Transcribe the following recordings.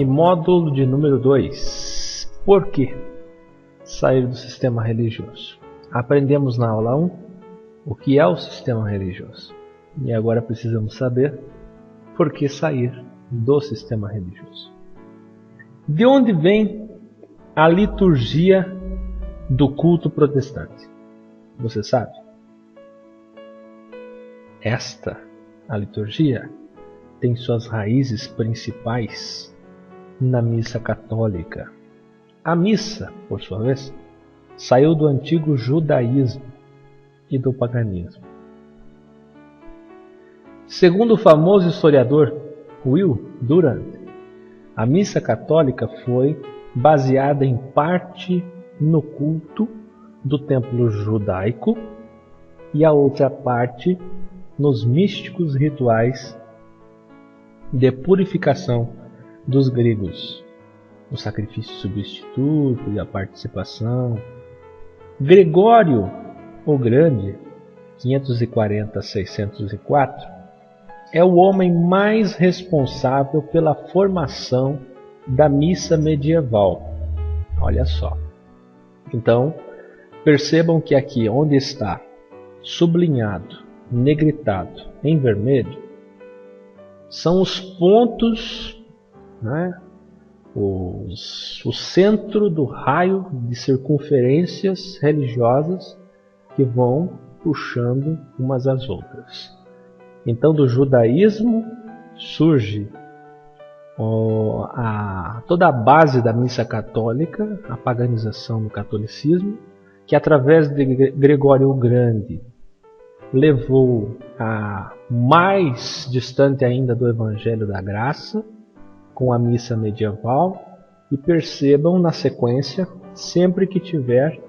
e módulo de número 2. Por que sair do sistema religioso? Aprendemos na aula 1 o que é o sistema religioso. E agora precisamos saber por que sair do sistema religioso. De onde vem a liturgia do culto protestante? Você sabe? A liturgia, tem suas raízes principais na missa católica. A missa, por sua vez, saiu do antigo judaísmo e do paganismo. Segundo o famoso historiador Will Durant, a missa católica foi baseada em parte no culto do templo judaico e a outra parte nos místicos rituais de purificação dos gregos, o sacrifício substituto e a participação. Gregório o Grande, 540 a 604, é o homem mais responsável pela formação da missa medieval. Olha só. Então, percebam que aqui onde está sublinhado, negritado em vermelho, são os pontos, né, o centro do raio de circunferências religiosas que vão puxando umas às outras. Então, do judaísmo surge toda a base da missa católica, a paganização do catolicismo, que através de Gregório o Grande levou a mais distante ainda do Evangelho da Graça, com a missa medieval. E percebam na sequência, sempre que tiver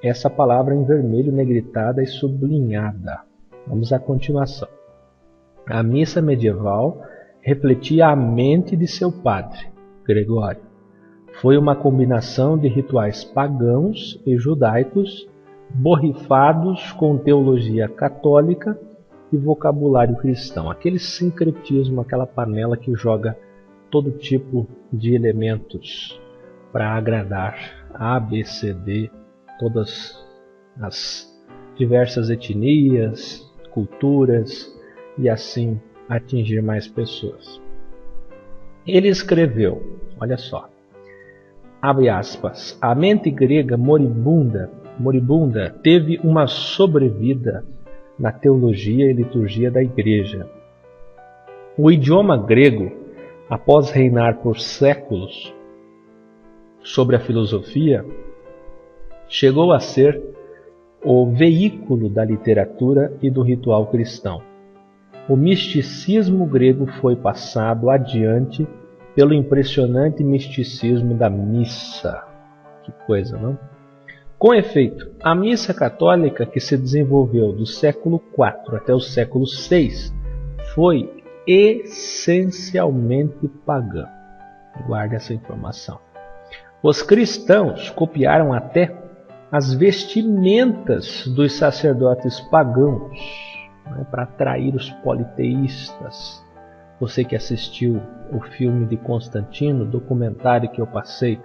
essa palavra em vermelho negritada e sublinhada. Vamos à continuação. A missa medieval refletia a mente de seu padre, Gregório. Foi uma combinação de rituais pagãos e judaicos, borrifados com teologia católica e vocabulário cristão. Aquele sincretismo, aquela panela que joga todo tipo de elementos para agradar A, B, C, D, todas as diversas etnias, culturas, e assim atingir mais pessoas. Ele escreveu, olha só, abre aspas, a mente grega moribunda teve uma sobrevida na teologia e liturgia da Igreja. O idioma grego, após reinar por séculos sobre a filosofia, chegou a ser o veículo da literatura e do ritual cristão. O misticismo grego foi passado adiante pelo impressionante misticismo da missa. Que coisa, não? Com efeito, a missa católica, que se desenvolveu do século IV até o século VI, foi essencialmente pagã. Guarde essa informação. Os cristãos copiaram até as vestimentas dos sacerdotes pagãos, para atrair os politeístas. Você que assistiu o filme de Constantino, documentário que eu passei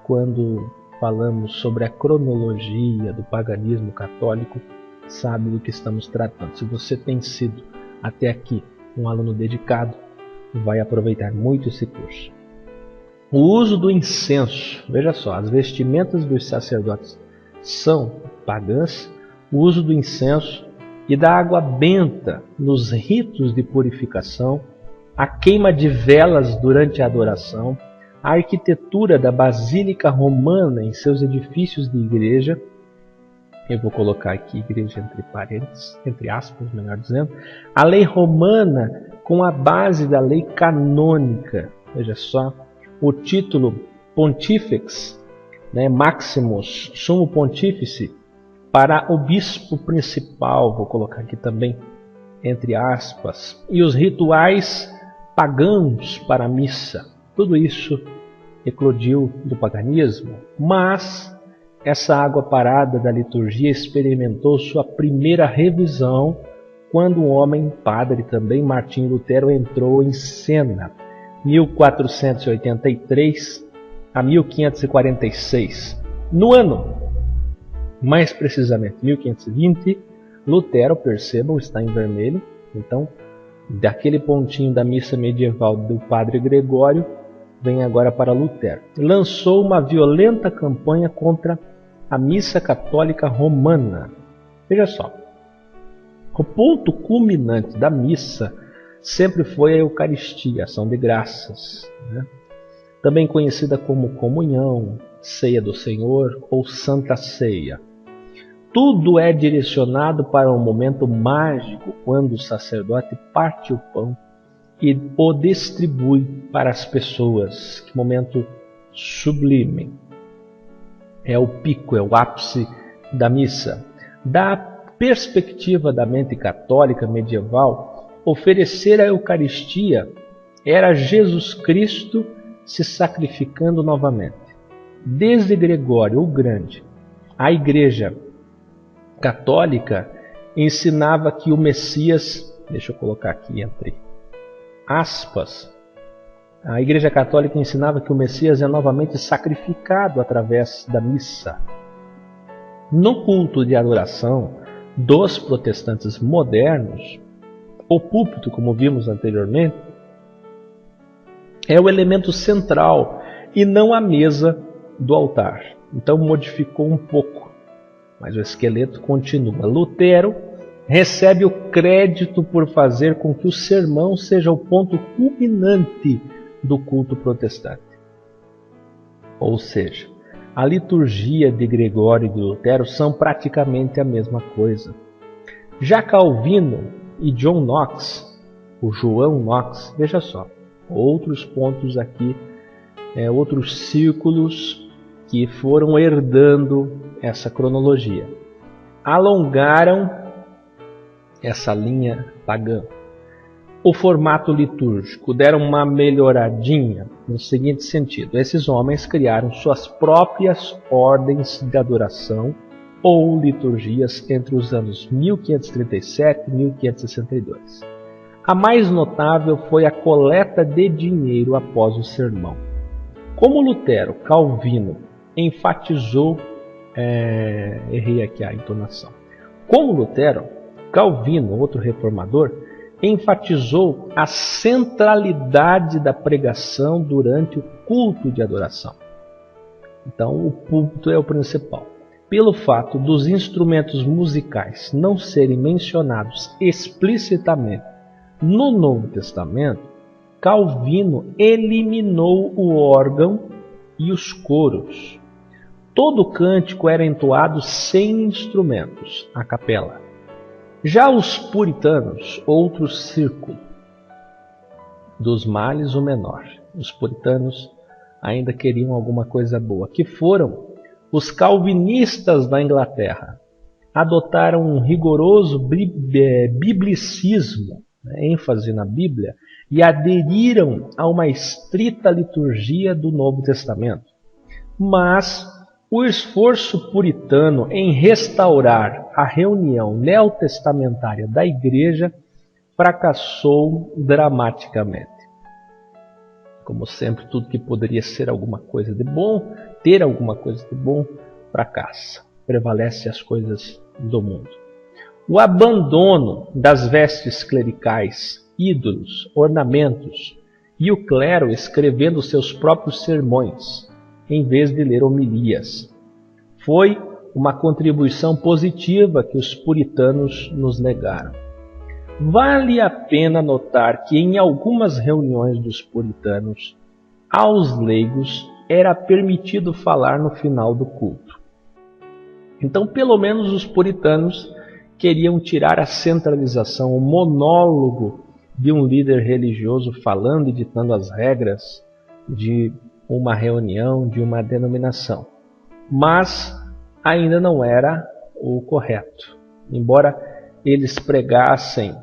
quando falamos sobre a cronologia do paganismo católico, sabe do que estamos tratando. Se você tem sido até aqui um aluno dedicado, vai aproveitar muito esse curso. O uso do incenso, veja só, as vestimentas dos sacerdotes são pagãs, o uso do incenso e da água benta nos ritos de purificação, a queima de velas durante a adoração, a arquitetura da Basílica Romana em seus edifícios de igreja, eu vou colocar aqui igreja entre parênteses, entre aspas, melhor dizendo, a lei romana com a base da lei canônica, veja só, o título Pontifex, Maximus, Sumo Pontífice, para o bispo principal, vou colocar aqui também, entre aspas, e os rituais pagãos para a missa. Tudo isso eclodiu do paganismo, mas essa água parada da liturgia experimentou sua primeira revisão quando o homem, padre também, Martinho Lutero, entrou em cena 1483 a 1546. No ano, mais precisamente 1520, Lutero, percebam, está em vermelho. Então, daquele pontinho da missa medieval do Padre Gregório, vem agora para Lutero. Lançou uma violenta campanha contra a missa católica romana. Veja só, o ponto culminante da missa sempre foi a Eucaristia, a ação de graças, né? Também conhecida como comunhão, ceia do Senhor ou Santa Ceia. Tudo é direcionado para um momento mágico, quando o sacerdote parte o pão e o distribui para as pessoas. Que momento sublime. É o pico, é o ápice da missa. Da perspectiva da mente católica medieval, oferecer a Eucaristia era Jesus Cristo se sacrificando novamente. Desde Gregório o Grande, a Igreja Católica ensinava que o Messias, deixa eu colocar aqui entre aspas, a Igreja Católica ensinava que o Messias é novamente sacrificado através da missa. No culto de adoração dos protestantes modernos, o púlpito, como vimos anteriormente, é o elemento central e não a mesa do altar. Então modificou um pouco, mas o esqueleto continua. Lutero recebe o crédito por fazer com que o sermão seja o ponto culminante do culto protestante. Ou seja, a liturgia de Gregório e de Lutero são praticamente a mesma coisa. Já Calvino e John Knox, o João Knox, veja só, outros pontos aqui, outros círculos que foram herdando essa cronologia. Alongaram essa linha pagã. O formato litúrgico, deram uma melhoradinha no seguinte sentido: esses homens criaram suas próprias ordens de adoração ou liturgias entre os anos 1537 e 1562. A mais notável foi a coleta de dinheiro após o sermão. Como Lutero, Calvino enfatizou, errei aqui a entonação. Como Lutero, Calvino, outro reformador, enfatizou a centralidade da pregação durante o culto de adoração. Então, o púlpito é o principal. Pelo fato dos instrumentos musicais não serem mencionados explicitamente no Novo Testamento, Calvino eliminou o órgão e os coros. Todo o cântico era entoado sem instrumentos, a capela. Já os puritanos, outro círculo, dos males o menor. Os puritanos ainda queriam alguma coisa boa, que foram os calvinistas da Inglaterra. Adotaram um rigoroso biblicismo, ênfase na Bíblia, e aderiram a uma estrita liturgia do Novo Testamento. Mas o esforço puritano em restaurar a reunião neotestamentária da Igreja fracassou dramaticamente. Como sempre, tudo que poderia ser alguma coisa de bom, ter alguma coisa de bom, fracassa. Prevalece as coisas do mundo. O abandono das vestes clericais, ídolos, ornamentos, e o clero escrevendo seus próprios sermões, em vez de ler homilias, foi uma contribuição positiva que os puritanos nos negaram. Vale a pena notar que em algumas reuniões dos puritanos, aos leigos era permitido falar no final do culto. Então, pelo menos os puritanos queriam tirar a centralização, o monólogo de um líder religioso falando e ditando as regras de uma reunião, de uma denominação. Mas ainda não era o correto. Embora eles pregassem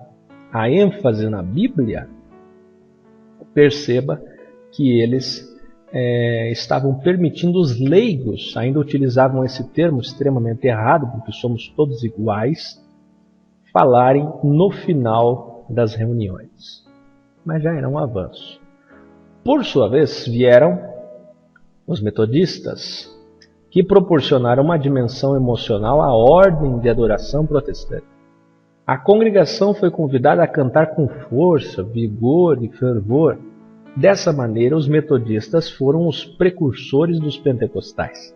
a ênfase na Bíblia, perceba que eles estavam permitindo os leigos, ainda utilizavam esse termo extremamente errado, porque somos todos iguais, falarem no final das reuniões. Mas já era um avanço. Por sua vez, vieram os metodistas, que proporcionaram uma dimensão emocional à ordem de adoração protestante. A congregação foi convidada a cantar com força, vigor e fervor. Dessa maneira, os metodistas foram os precursores dos pentecostais.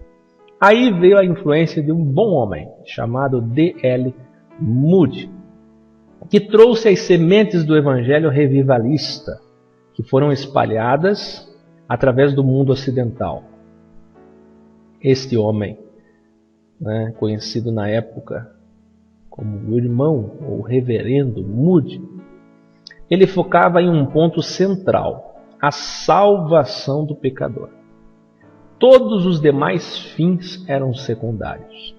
Aí veio a influência de um bom homem, chamado D.L. Moody, que trouxe as sementes do evangelho revivalista, que foram espalhadas através do mundo ocidental. Este homem, conhecido na época como o irmão ou reverendo Moody, ele focava em um ponto central: a salvação do pecador. Todos os demais fins eram secundários.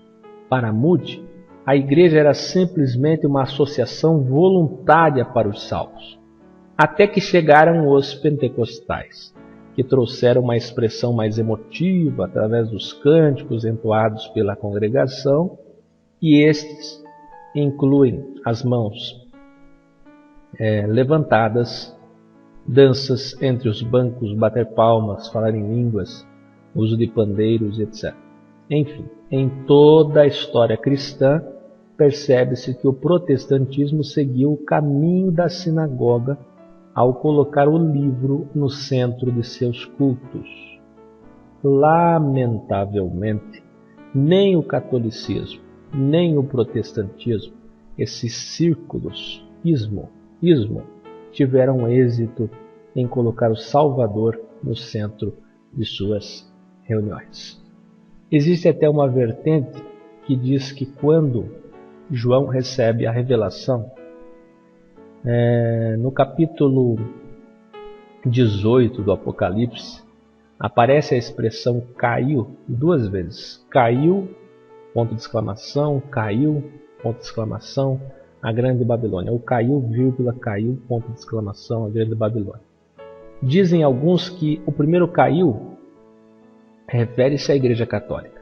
Para Moody, a igreja era simplesmente uma associação voluntária para os salvos. Até que chegaram os pentecostais, que trouxeram uma expressão mais emotiva através dos cânticos entoados pela congregação, e estes incluem as mãos levantadas, danças entre os bancos, bater palmas, falar em línguas, uso de pandeiros, etc. Enfim, em toda a história cristã, percebe-se que o protestantismo seguiu o caminho da sinagoga ao colocar o livro no centro de seus cultos. Lamentavelmente, nem o catolicismo, nem o protestantismo, esses círculos ismo, tiveram êxito em colocar o Salvador no centro de suas reuniões. Existe até uma vertente que diz que quando João recebe a revelação, no capítulo 18 do Apocalipse, aparece a expressão caiu 2 vezes. Caiu, ponto de exclamação, caiu, ponto de exclamação, a grande Babilônia. Ou caiu, vírgula, caiu, ponto de exclamação, a grande Babilônia. Dizem alguns que o primeiro caiu refere-se à Igreja Católica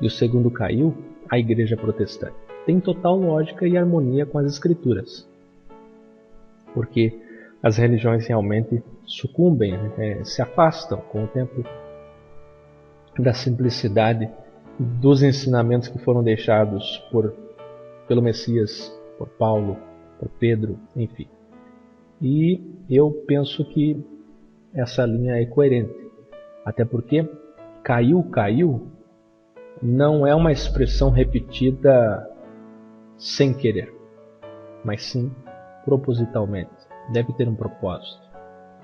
e o segundo caiu à Igreja Protestante. Tem total lógica e harmonia com as Escrituras, porque as religiões realmente sucumbem, se afastam com o tempo da simplicidade dos ensinamentos que foram deixados pelo Messias, por Paulo, por Pedro, enfim. E eu penso que essa linha é coerente, até porque caiu não é uma expressão repetida sem querer, mas sim propositalmente. Deve ter um propósito.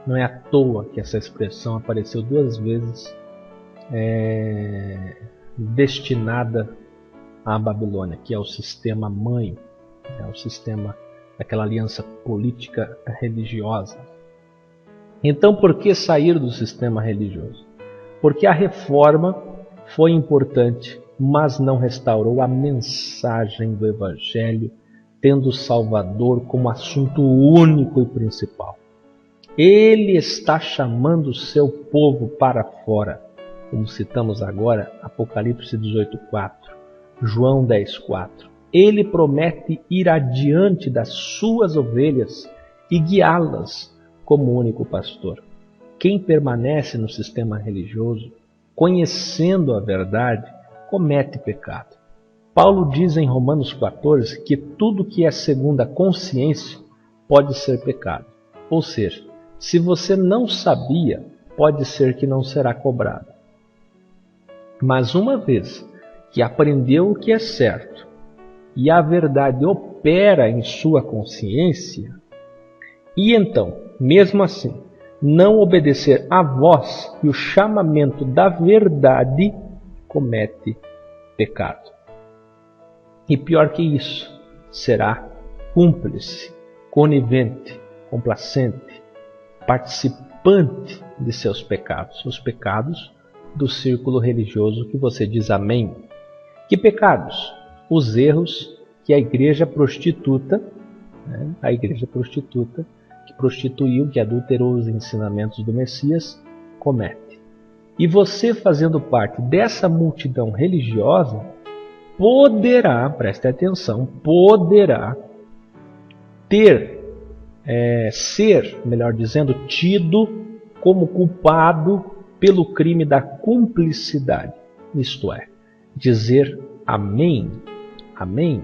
Não é à toa que essa expressão apareceu 2 vezes destinada à Babilônia, que é o sistema mãe, é o sistema daquela aliança política religiosa. Então, por que sair do sistema religioso? Porque a reforma foi importante, mas não restaurou a mensagem do Evangelho, tendo o Salvador como assunto único e principal. Ele está chamando o seu povo para fora, como citamos agora, Apocalipse 18:4, João 10:4. Ele promete ir adiante das suas ovelhas e guiá-las como único pastor. Quem permanece no sistema religioso, conhecendo a verdade, comete pecado. Paulo diz em Romanos 14 que tudo que é segundo a consciência pode ser pecado. Ou seja, se você não sabia, pode ser que não será cobrado. Mas uma vez que aprendeu o que é certo e a verdade opera em sua consciência, e então, mesmo assim, não obedecer à voz e o chamamento da verdade, comete pecado. E pior que isso, será cúmplice, conivente, complacente, participante de seus pecados, os pecados do círculo religioso que você diz amém. Que pecados? Os erros que a igreja prostituta, que prostituiu, que adulterou os ensinamentos do Messias, comete. E você, fazendo parte dessa multidão religiosa, poderá, preste atenção, poderá ser, melhor dizendo, tido como culpado pelo crime da cumplicidade, isto é, dizer amém, amém,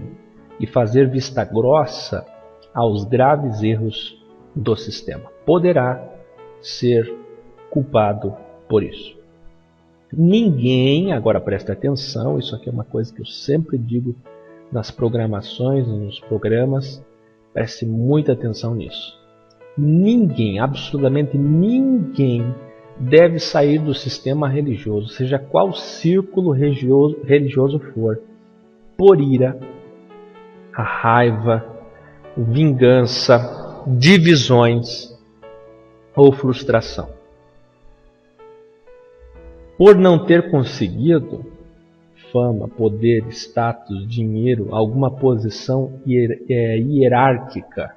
e fazer vista grossa aos graves erros do sistema. Poderá ser culpado por isso. Ninguém, agora preste atenção, isso aqui é uma coisa que eu sempre digo nas programações, nos programas, preste muita atenção nisso. Ninguém, absolutamente ninguém, deve sair do sistema religioso, seja qual círculo religioso for, por ira, a raiva, vingança, divisões ou frustração. Por não ter conseguido fama, poder, status, dinheiro, alguma posição hierárquica,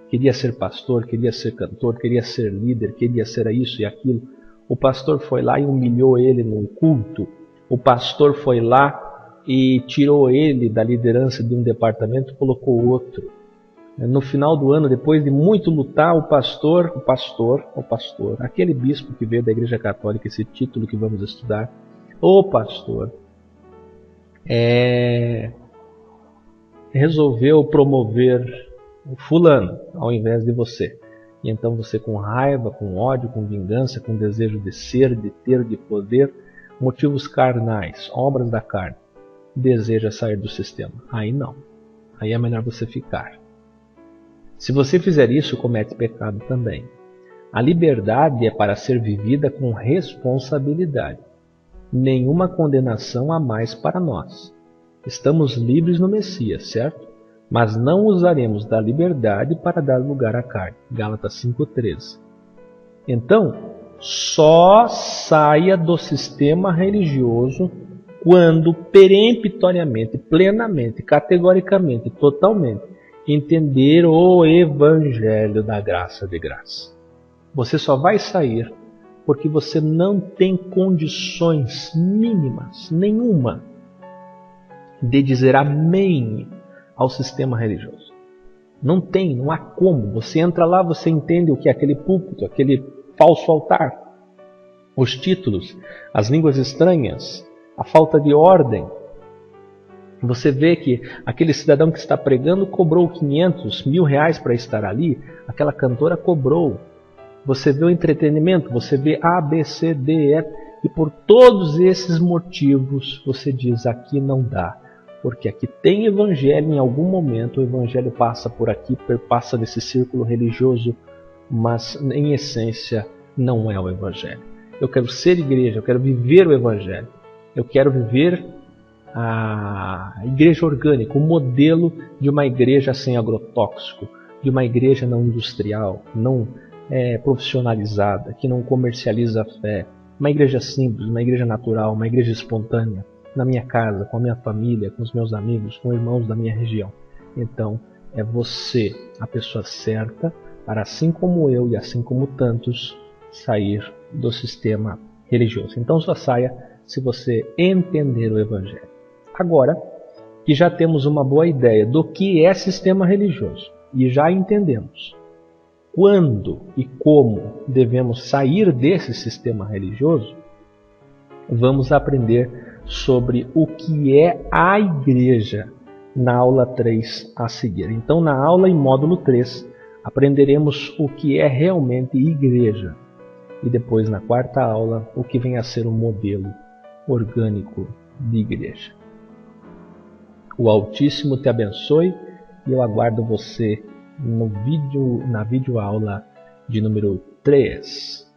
queria ser pastor, queria ser cantor, queria ser líder, queria ser isso e aquilo, o pastor foi lá e humilhou ele num culto, o pastor foi lá e tirou ele da liderança de um departamento e colocou outro. No final do ano, depois de muito lutar, o pastor, aquele bispo que veio da Igreja Católica, esse título que vamos estudar, o pastor, resolveu promover o fulano ao invés de você. E então você, com raiva, com ódio, com vingança, com desejo de ser, de ter, de poder, motivos carnais, obras da carne, deseja sair do sistema. Aí não. Aí é melhor você ficar. Se você fizer isso, comete pecado também. A liberdade é para ser vivida com responsabilidade. Nenhuma condenação há mais para nós. Estamos livres no Messias, certo? Mas não usaremos da liberdade para dar lugar à carne. Gálatas 5,13. Então, só saia do sistema religioso quando peremptoriamente, plenamente, categoricamente, totalmente entender o Evangelho da graça de graça. Você só vai sair porque você não tem condições mínimas, nenhuma, de dizer amém ao sistema religioso. Não tem, não há como. Você entra lá, você entende o que é aquele púlpito, aquele falso altar, os títulos, as línguas estranhas, a falta de ordem. Você vê que aquele cidadão que está pregando cobrou 500, R$1.000 para estar ali, aquela cantora cobrou. Você vê o entretenimento, você vê A, B, C, D, E, e por todos esses motivos você diz, aqui não dá. Porque aqui tem evangelho, em algum momento o evangelho passa por aqui, perpassa desse círculo religioso, mas em essência não é o evangelho. Eu quero ser igreja, eu quero viver o evangelho, eu quero viver a igreja orgânica, o modelo de uma igreja sem agrotóxico, de uma igreja não industrial, não profissionalizada, que não comercializa a fé, uma igreja simples, uma igreja natural, uma igreja espontânea, na minha casa, com a minha família, com os meus amigos, com irmãos da minha região. Então, é você a pessoa certa para, assim como eu e assim como tantos, sair do sistema religioso. Então, só saia se você entender o Evangelho. Agora que já temos uma boa ideia do que é sistema religioso e já entendemos quando e como devemos sair desse sistema religioso, vamos aprender sobre o que é a igreja na aula 3 a seguir. Então, na aula em módulo 3, aprenderemos o que é realmente igreja. E depois, na quarta aula, o que vem a ser um modelo orgânico de igreja. O Altíssimo te abençoe e eu aguardo você na videoaula de número 3.